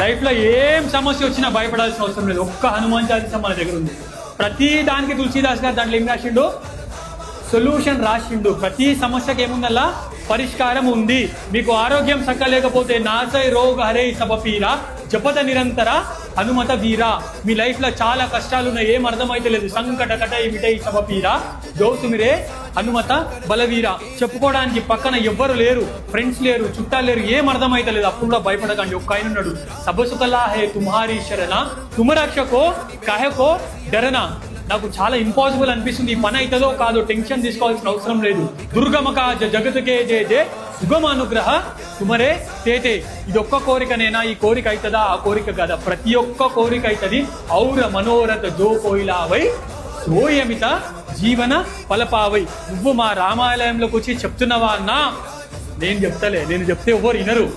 లైఫ్లో ఏం సమస్య వచ్చినా భయపడాల్సిన అవసరం లేదు. ఒక్క హనుమాన్ చాలీసా మన దగ్గర ఉంది. ప్రతి దానికి తులసీదాస్ గారు దాంట్లో ఏం రాసిండు? సొల్యూషన్ రాసిండు. ప్రతి సమస్యకి ఏముందల్లా పరిష్కారం ఉంది. మీకు ఆరోగ్యం సక్కలేకపోతే నాసై రోగ హరే సబపీరా జపత నిరంతర హనుమత వీరా. మీ లైఫ్లో చాలా కష్టాలు ఉన్నాయి, ఏం అర్థమైతే లేదు. సంకట కటై మిటై సబపీరా జోసుమిరే హనుమత బలవీరా. చెప్పుకోవడానికి పక్కన ఎవ్వరు లేరు, ఫ్రెండ్స్ లేరు, చుట్టాలు లేరు, ఏం అర్థమైతే లేదు. అప్పుడు కూడా భయపడకండి. ఒక్క ఆయన ఉన్నాడు, సబసుకలా హే తుమ్హారీ శరణ తుమ రక్షకో కహకో డరనా. నాకు చాలా ఇంపాసిబుల్ అనిపిస్తుంది, ఈ పని అవుతుందో కాదో, టెన్షన్ తీసుకోవాల్సిన అవసరం లేదు. దుర్గమక జగతుకే జే జే సుగమ అనుగ్రహ తుమరే తేతే. ఇది ఒక్క కోరికనేనా? ఈ కోరిక అవుతుందా? ఆ కోరిక కదా, ప్రతి ఒక్క కోరిక అవుతుంది. ఔర మనోరథ జో కోయిలావై సోయమిత జీవన పలపావై. నువ్వు మా రామాలయంలోకి వచ్చి చెప్తున్నావా అన్నా? నేను చెప్తలే, నేను చెప్తే ఎవరు వినరు.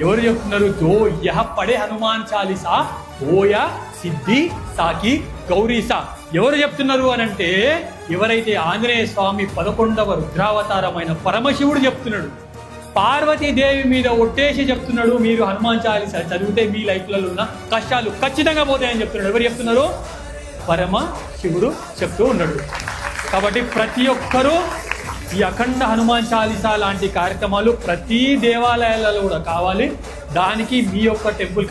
ఎవరు చెప్తున్నారు? జో యహ పడే హనుమాన్ చాలీసా ఓయ సిద్ధి సాకి గౌరీసా. ఎవరు చెప్తున్నారు అని అంటే, ఎవరైతే ఆంజనేయ స్వామి 11వ రుద్రావతారమైన పరమశివుడు చెప్తున్నాడు. పార్వతీదేవి మీద ఒట్టేసి చెప్తున్నాడు, మీరు హనుమాన్ చాలీసా చదివితే మీ లైఫ్లలో ఉన్న కష్టాలు ఖచ్చితంగా పోతాయని చెప్తున్నాడు. ఎవరు చెప్తున్నారు? పరమశివుడు చెప్తూ ఉన్నాడు. కాబట్టి ప్రతి ఒక్కరూ ఈ అఖండ హనుమాన్ చాలీసా లాంటి కార్యక్రమాలు ప్రతి దేవాలయాలలో కూడా కావాలి. దానికి మీ యొక్క టెంపుల్